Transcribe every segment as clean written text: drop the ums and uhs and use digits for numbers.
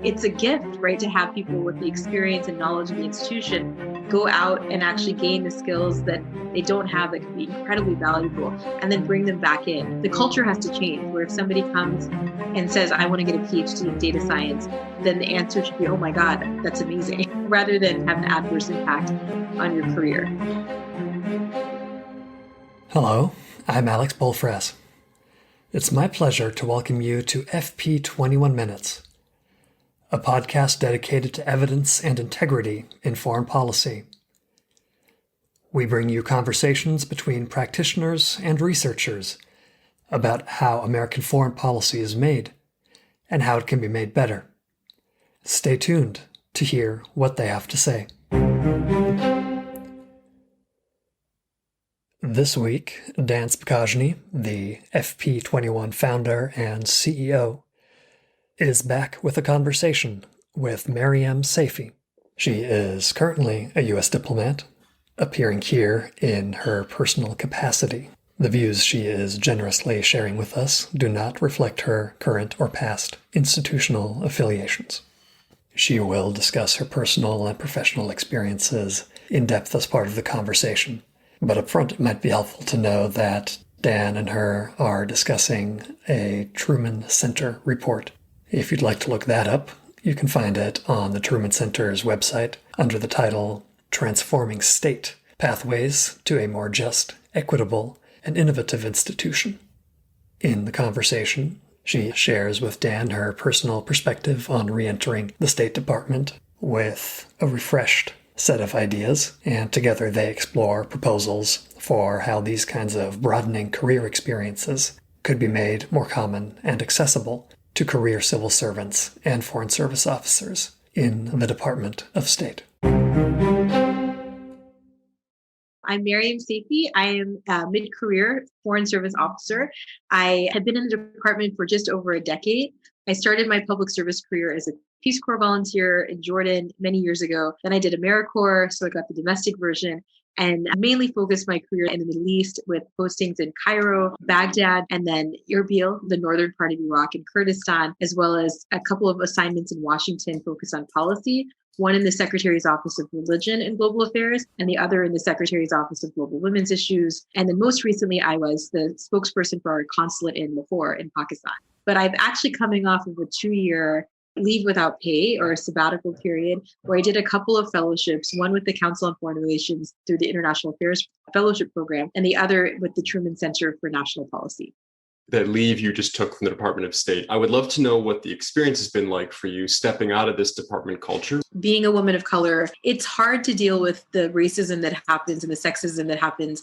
It's a gift, right, to have people with the experience and knowledge of the institution go out and actually gain the skills that they don't have that can be incredibly valuable and then bring them back in. The culture has to change where if somebody comes and says, I want to get a PhD in data science, then the answer should be, oh my God, that's amazing, rather than have an adverse impact on your career. Hello, I'm Alex Bolfras. It's my pleasure to welcome you to fp21 Minutes, a podcast dedicated to evidence and integrity in foreign policy. We bring you conversations between practitioners and researchers about how American foreign policy is made and how it can be made better. Stay tuned to hear what they have to say. This week, Dan Spokojny, the fp21 founder and CEO, is back with a conversation with Maryum Saifee. She is currently a U.S. diplomat, appearing here in her personal capacity. The views she is generously sharing with us do not reflect her current or past institutional affiliations. She will discuss her personal and professional experiences in depth as part of the conversation. But up front, it might be helpful to know that Dan and her are discussing a Truman Center report. If you'd like to look that up, you can find it on the Truman Center's website under the title Transforming State: Pathways to a More Just, Equitable, and Innovative Institution. In the conversation, she shares with Dan her personal perspective on re-entering the State Department with a refreshed set of ideas, and together they explore proposals for how these kinds of broadening career experiences could be made more common and accessible to career civil servants and foreign service officers in the Department of State. I'm Maryum Saifee. I am a mid-career Foreign Service Officer. I had been in the department for just over a decade. I started my public service career as a Peace Corps volunteer in Jordan many years ago. Then I did AmeriCorps, so I got the domestic version, and I mainly focused my career in the Middle East with postings in Cairo, Baghdad, and then Erbil, the northern part of Iraq, and Kurdistan, as well as a couple of assignments in Washington focused on policy, one in the Secretary's Office of Religion and Global Affairs, and the other in the Secretary's Office of Global Women's Issues. And then most recently, I was the spokesperson for our consulate in Lahore in Pakistan. But I'm actually coming off of a 2-year leave without pay or a sabbatical period where I did a couple of fellowships, one with the Council on Foreign Relations through the International Affairs Fellowship Program, and the other with the Truman Center for National Policy. That leave you just took from the Department of State. I would love to know what the experience has been like for you stepping out of this department culture. Being a woman of color, it's hard to deal with the racism that happens and the sexism that happens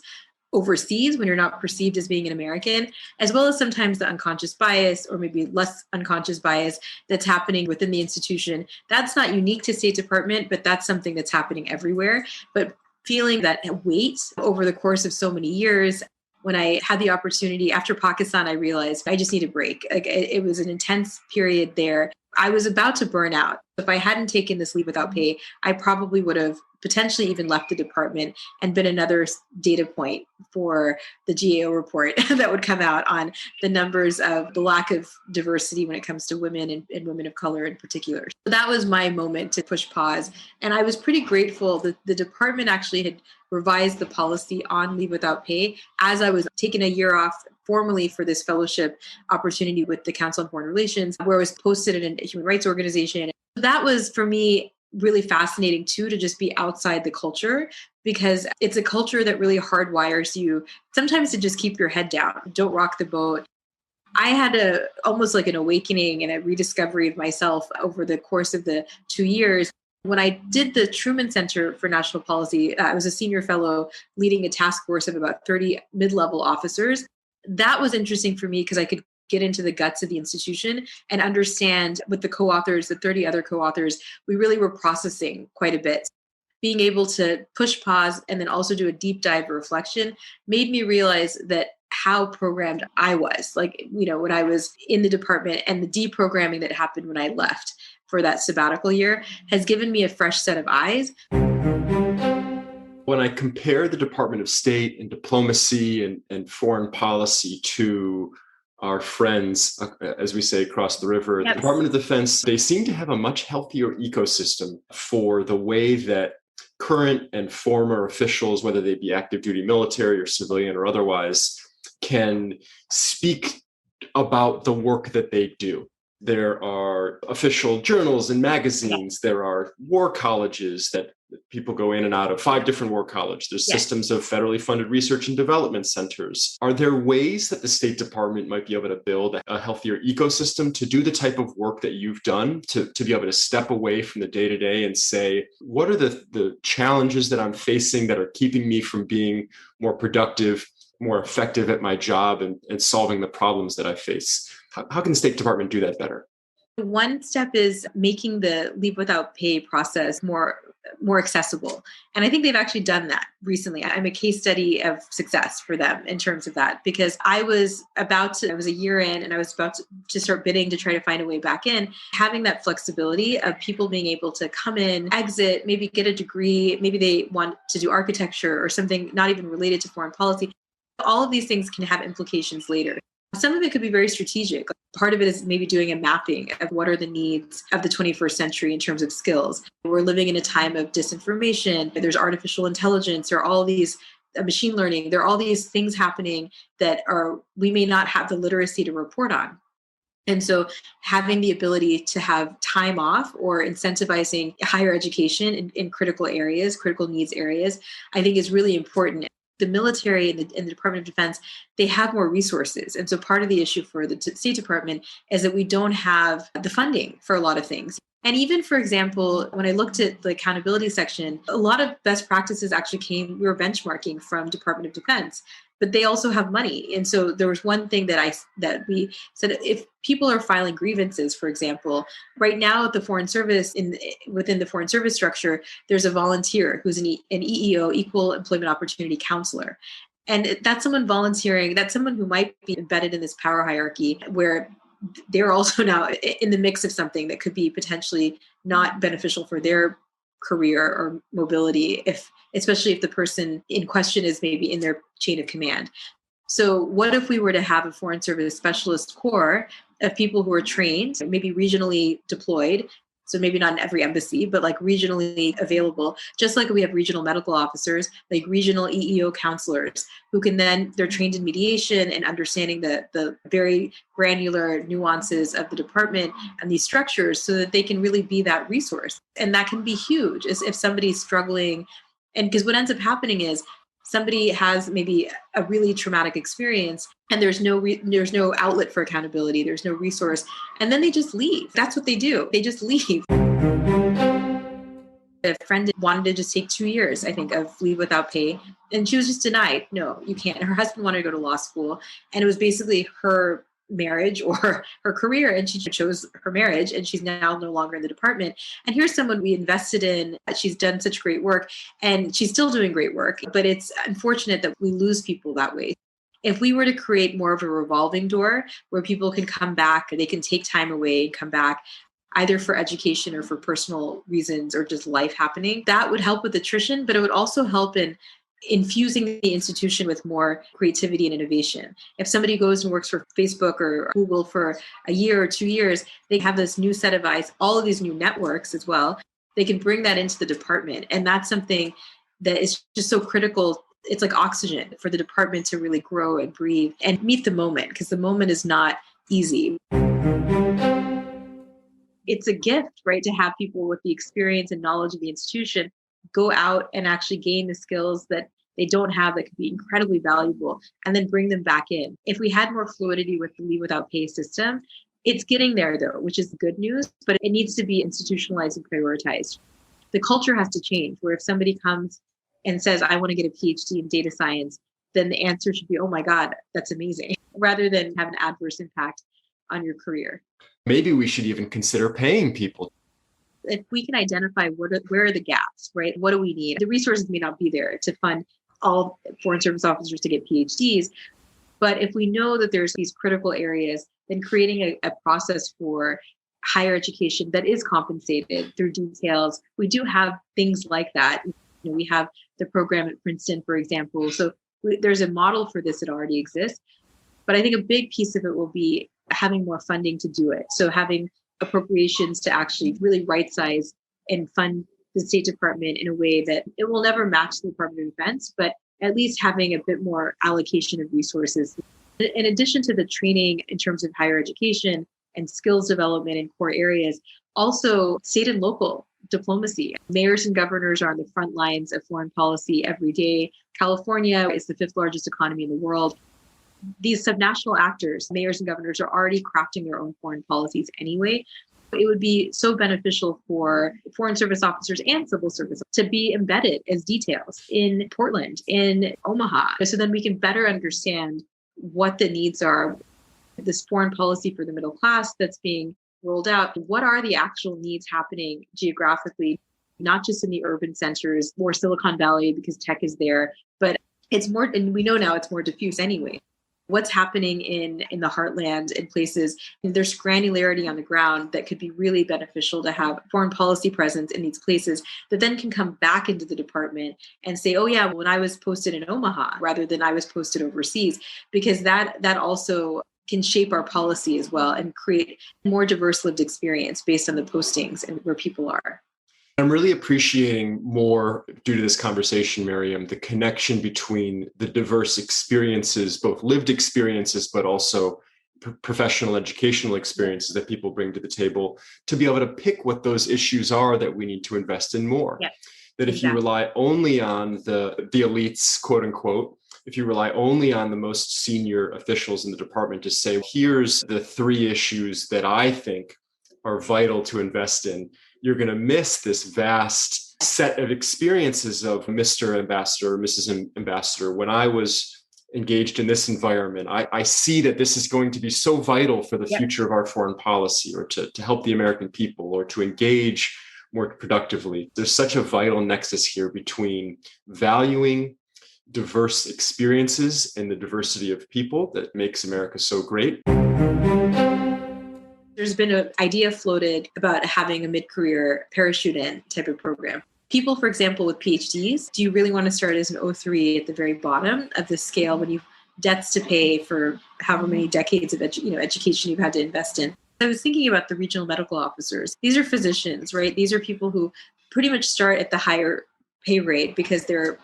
overseas when you're not perceived as being an American, as well as sometimes the unconscious bias or maybe less unconscious bias that's happening within the institution. That's not unique to State Department, but that's something that's happening everywhere. But feeling that weight over the course of so many years, when I had the opportunity after Pakistan, I realized I just need a break. It was an intense period there. I was about to burn out. If I hadn't taken this leave without pay, I probably would have potentially even left the department and been another data point for the GAO report that would come out on the numbers of the lack of diversity when it comes to women and women of color in particular. So that was my moment to push pause. And I was pretty grateful that the department actually had revised the policy on leave without pay as I was taking a year off formally for this fellowship opportunity with the Council on Foreign Relations, where I was posted in a human rights organization. That was, for me, really fascinating too, to just be outside the culture, because it's a culture that really hardwires you sometimes to just keep your head down, don't rock the boat. I had almost like an awakening and a rediscovery of myself over the course of the 2 years. When I did the Truman Center for National Policy, I was a senior fellow leading a task force of about 30 mid-level officers. That was interesting for me because I could get into the guts of the institution and understand with the co-authors, the 30 other co-authors, we really were processing quite a bit. Being able to push pause and then also do a deep dive reflection made me realize that how programmed I was, when I was in the department, and the deprogramming that happened when I left for that sabbatical year has given me a fresh set of eyes. When I compare the Department of State and diplomacy and foreign policy to our friends, as we say, across the river, Yes. the Department of Defense, they seem to have a much healthier ecosystem for the way that current and former officials, whether they be active duty military or civilian or otherwise, can speak about the work that they do. There are official journals and magazines. There are war colleges that people go in and out of, 5 different war colleges. There's systems of federally funded research and development centers. Are there ways that the State Department might be able to build a healthier ecosystem to do the type of work that you've done, to be able to step away from the day-to-day and say, what are the challenges that I'm facing that are keeping me from being more productive, more effective at my job and solving the problems that I face? How can the State Department do that better? One step is making the leave without pay process more accessible. And I think they've actually done that recently. I'm a case study of success for them in terms of that, because I was a year in and I was about to start bidding to try to find a way back in. Having that flexibility of people being able to come in, exit, maybe get a degree, maybe they want to do architecture or something not even related to foreign policy. All of these things can have implications later. Some of it could be very strategic. Part of it is maybe doing a mapping of what are the needs of the 21st century in terms of skills. We're living in a time of disinformation. There's artificial intelligence, or all these machine learning. There are all these things happening that we may not have the literacy to report on. And so having the ability to have time off or incentivizing higher education in critical areas, critical needs areas, I think is really important. The military and the Department of Defense, they have more resources. And so part of the issue for the State Department is that we don't have the funding for a lot of things. And even, for example, when I looked at the accountability section, a lot of best practices actually we were benchmarking from Department of Defense, but they also have money. And so there was one thing that we said, if people are filing grievances, for example, right now at the Foreign Service, within the Foreign Service structure, there's a volunteer who's an EEO, Equal Employment Opportunity Counselor. And that's someone volunteering, that's someone who might be embedded in this power hierarchy where they're also now in the mix of something that could be potentially not beneficial for their career or mobility, especially if the person in question is maybe in their chain of command. So what if we were to have a Foreign Service Specialist Corps of people who are trained, maybe regionally deployed, so maybe not in every embassy, but like regionally available, just like we have regional medical officers, like regional EEO counselors who can then, they're trained in mediation and understanding the very granular nuances of the department and these structures so that they can really be that resource. And that can be huge if somebody's struggling. And because what ends up happening is somebody has maybe a really traumatic experience and there's no outlet for accountability, there's no resource, and then they just leave. That's what they do. They just leave. A friend wanted to just take 2 years, I think, of leave without pay, and she was just denied. No, you can't. And her husband wanted to go to law school, and it was basically her marriage or her career, and she chose her marriage, and she's now no longer in the department. And here's someone we invested in. She's done such great work, and she's still doing great work, but it's unfortunate that we lose people that way. If we were to create more of a revolving door where people can come back, they can take time away and come back, either for education or for personal reasons or just life happening, that would help with attrition, but it would also help in infusing the institution with more creativity and innovation. If somebody goes and works for Facebook or Google for a year or 2 years, they have this new set of eyes, all of these new networks as well. They can bring that into the department. And that's something that is just so critical. It's like oxygen for the department to really grow and breathe and meet the moment, because the moment is not easy. It's a gift, right, to have people with the experience and knowledge of the institution go out and actually gain the skills that they don't have that could be incredibly valuable, and then bring them back in. If we had more fluidity with the leave without pay system, it's getting there though, which is good news, but it needs to be institutionalized and prioritized. The culture has to change, where if somebody comes and says, I want to get a PhD in data science, then the answer should be, oh my God, that's amazing, rather than have an adverse impact on your career. Maybe we should even consider paying people. If we can identify where are the gaps, right? What do we need? The resources may not be there to fund all Foreign Service officers to get PhDs, but if we know that there's these critical areas, then creating a process for higher education that is compensated through details. We do have things like that. We have the program at Princeton, for example. So there's a model for this that already exists. But I think a big piece of it will be having more funding to do it. So having appropriations to actually really right size and fund the State Department in a way that it will never match the Department of Defense, but at least having a bit more allocation of resources. In addition to the training in terms of higher education and skills development in core areas, also state and local diplomacy. Mayors and governors are on the front lines of foreign policy every day. California is the fifth largest economy in the world. These subnational actors, mayors and governors, are already crafting their own foreign policies anyway. It would be so beneficial for foreign service officers and civil service to be embedded as details in Portland, in Omaha, so then we can better understand what the needs are. This foreign policy for the middle class that's being rolled out, what are the actual needs happening geographically, not just in the urban centers or Silicon Valley because tech is there, but it's more, and we know now it's more diffuse anyway. What's happening in the heartland in places, and there's granularity on the ground that could be really beneficial to have foreign policy presence in these places that then can come back into the department and say, oh yeah, when I was posted in Omaha rather than I was posted overseas, because that also can shape our policy as well and create more diverse lived experience based on the postings and where people are. I'm really appreciating more, due to this conversation, Maryum, the connection between the diverse experiences, both lived experiences, but also professional educational experiences that people bring to the table, to be able to pick what those issues are that we need to invest in more. Yes, that if you rely only on the elites, quote unquote, if you rely only on the most senior officials in the department to say, here's the 3 issues that I think are vital to invest in, you're going to miss this vast set of experiences of Mr. Ambassador, Mrs. Ambassador. When I was engaged in this environment, I see that this is going to be so vital for the future of our foreign policy, or to help the American people, or to engage more productively. There's such a vital nexus here between valuing diverse experiences and the diversity of people that makes America so great. There's been an idea floated about having a mid-career parachute in type of program. People, for example, with PhDs, do you really want to start as an O3 at the very bottom of the scale when you've debts to pay for however many decades of education you've had to invest in? I was thinking about the regional medical officers. These are physicians, right? These are people who pretty much start at the higher pay rate because their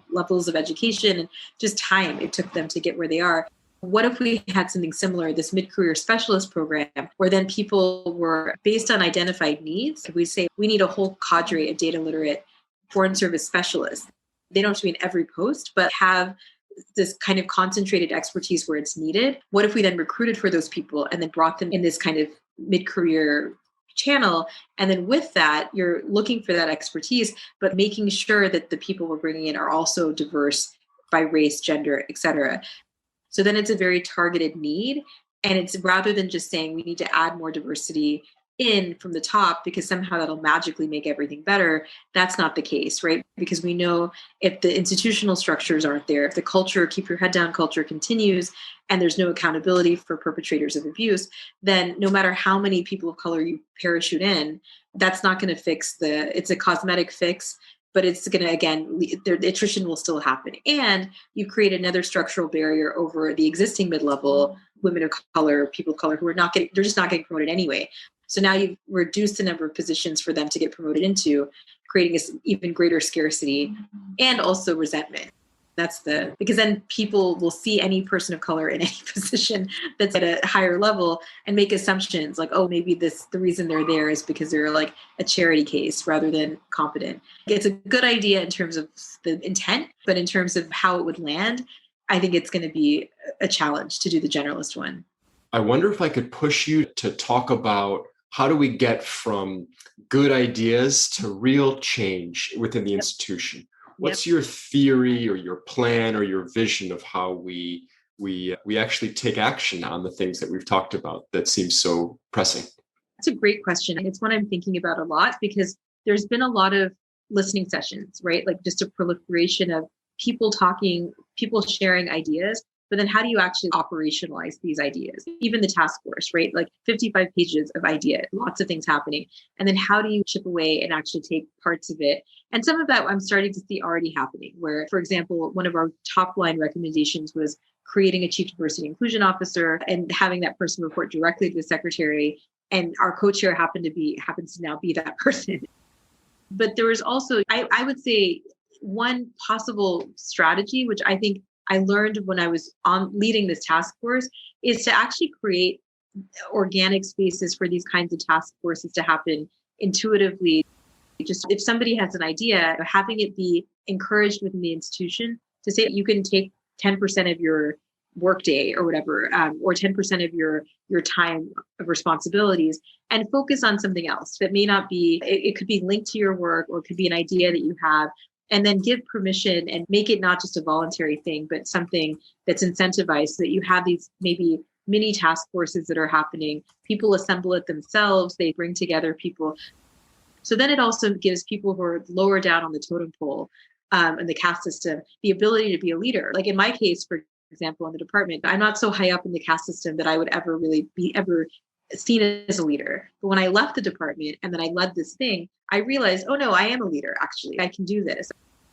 levels of education and just time it took them to get where they are. What if we had something similar, this mid-career specialist program, where then people were based on identified needs? We say we need a whole cadre of data literate foreign service specialists. They don't have to be in every post, but have this kind of concentrated expertise where it's needed. What if we then recruited for those people and then brought them in this kind of mid-career channel? And then with that, you're looking for that expertise, but making sure that the people we're bringing in are also diverse by race, gender, et cetera. So then it's a very targeted need. And it's rather than just saying we need to add more diversity in from the top because somehow that'll magically make everything better. That's not the case, right? Because we know if the institutional structures aren't there, if the culture, keep your head down culture continues, and there's no accountability for perpetrators of abuse, then no matter how many people of color you parachute in, that's not going to fix it's a cosmetic fix, but it's going to, again, the attrition will still happen. And you create another structural barrier over the existing mid-level women of color, people of color who are they're just not getting promoted anyway. So now you've reduced the number of positions for them to get promoted into, creating this even greater scarcity and also resentment. Because then people will see any person of color in any position that's at a higher level and make assumptions like, oh, maybe the reason they're there is because they're like a charity case rather than competent. It's a good idea in terms of the intent, but in terms of how it would land, I think it's going to be a challenge to do the generalist one. I wonder if I could push you to talk about how do we get from good ideas to real change within the institution? What's your theory or your plan or your vision of how we actually take action on the things that we've talked about that seem so pressing? That's a great question. It's one I'm thinking about a lot because there's been a lot of listening sessions, right? Like just a proliferation of people talking, people sharing ideas. But then how do you actually operationalize these ideas? Even the task force, right? Like 55 pages of idea, lots of things happening. And then how do you chip away and actually take parts of it? And some of that I'm starting to see already happening where, for example, one of our top line recommendations was creating a chief diversity inclusion officer and having that person report directly to the secretary. And our co-chair happens to now be that person. But there was also, I would say, one possible strategy, which I think I learned when I was leading this task force, is to actually create organic spaces for these kinds of task forces to happen intuitively. Just if somebody has an idea, having it be encouraged within the institution to say you can take 10% of your workday or whatever, or 10% of your time of responsibilities and focus on something else that may not be, it could be linked to your work or it could be an idea that you have, and then give permission and make it not just a voluntary thing, but something that's incentivized so that you have these maybe mini task forces that are happening. People assemble it themselves. They bring together people. So then it also gives people who are lower down on the totem pole in the caste system the ability to be a leader. Like in my case, for example, in the department, I'm not so high up in the caste system that I would ever really be ever seen as a leader. But when I left the department and then I led this thing, I realized, oh no, I am a leader. Actually, I can do this.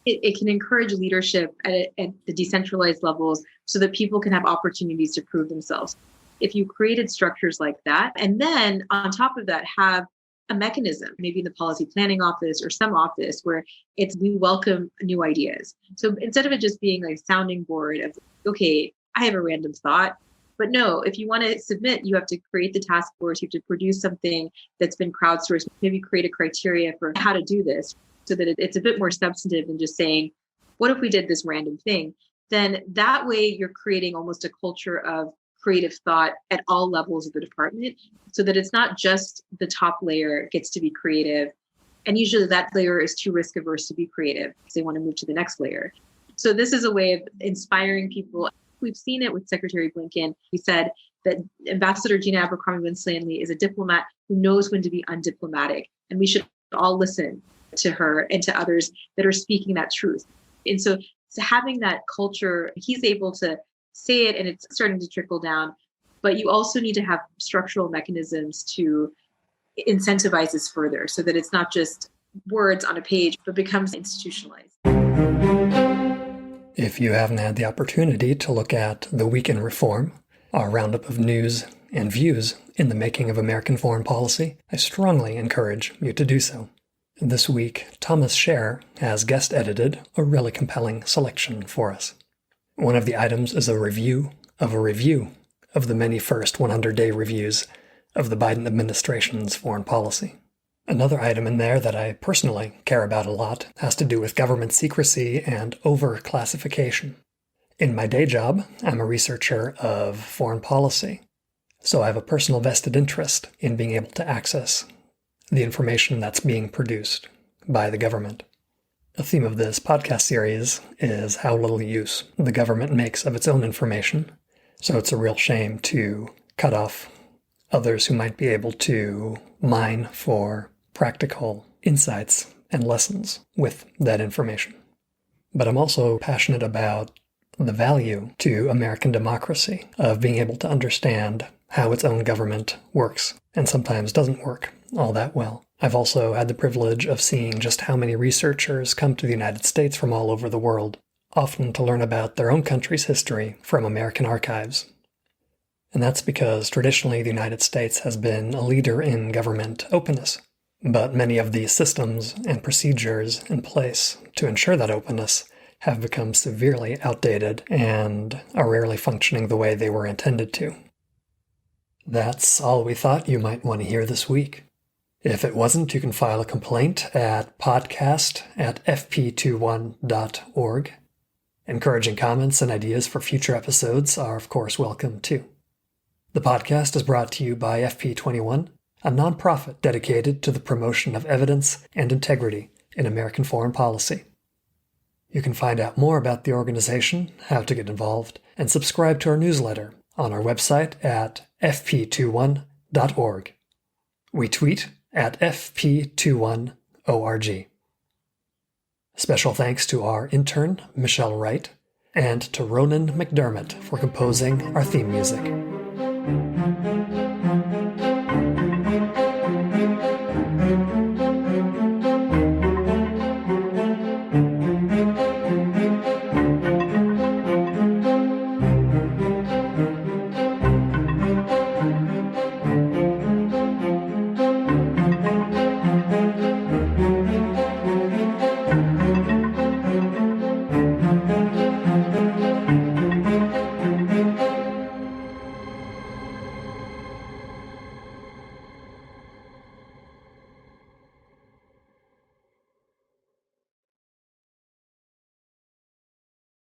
It can encourage leadership at the decentralized levels so that people can have opportunities to prove themselves. If you created structures like that, and then on top of that, have a mechanism, maybe in the policy planning office or some office where we welcome new ideas. So instead of it just being like a sounding board of, okay, I have a random thought, but no, if you want to submit, you have to create the task force, you have to produce something that's been crowdsourced, maybe create a criteria for how to do this so that it's a bit more substantive than just saying, what if we did this random thing? Then that way you're creating almost a culture of creative thought at all levels of the department so that it's not just the top layer gets to be creative. And usually that layer is too risk averse to be creative because they want to move to the next layer. So this is a way of inspiring people. We've seen it with Secretary Blinken. He said that Ambassador Gina Abercrombie Winstanley is a diplomat who knows when to be undiplomatic. And we should all listen to her and to others that are speaking that truth. And so having that culture, he's able to say it and it's starting to trickle down, but you also need to have structural mechanisms to incentivize this further so that it's not just words on a page, but becomes institutionalized. If you haven't had the opportunity to look at The Week in Reform, our roundup of news and views in the making of American foreign policy, I strongly encourage you to do so. This week, Thomas Scher has guest edited a really compelling selection for us. One of the items is a review of the many first 100-day reviews of the Biden administration's foreign policy. Another item in there that I personally care about a lot has to do with government secrecy and over-classification. In my day job, I'm a researcher of foreign policy, so I have a personal vested interest in being able to access the information that's being produced by the government. The theme of this podcast series is how little use the government makes of its own information, so it's a real shame to cut off others who might be able to mine for practical insights and lessons with that information. But I'm also passionate about the value to American democracy of being able to understand how its own government works and sometimes doesn't work all that well. I've also had the privilege of seeing just how many researchers come to the United States from all over the world, often to learn about their own country's history from American archives. And that's because traditionally the United States has been a leader in government openness, but many of the systems and procedures in place to ensure that openness have become severely outdated and are rarely functioning the way they were intended to. That's all we thought you might want to hear this week. If it wasn't, you can file a complaint at podcast@fp21.org. Encouraging comments and ideas for future episodes are, of course, welcome too. The podcast is brought to you by FP21, a nonprofit dedicated to the promotion of evidence and integrity in American foreign policy. You can find out more about the organization, how to get involved, and subscribe to our newsletter on our website at fp21.org. We tweet at fp21org. Special thanks to our intern, Michelle Wright, and to Ronan McDermott for composing our theme music.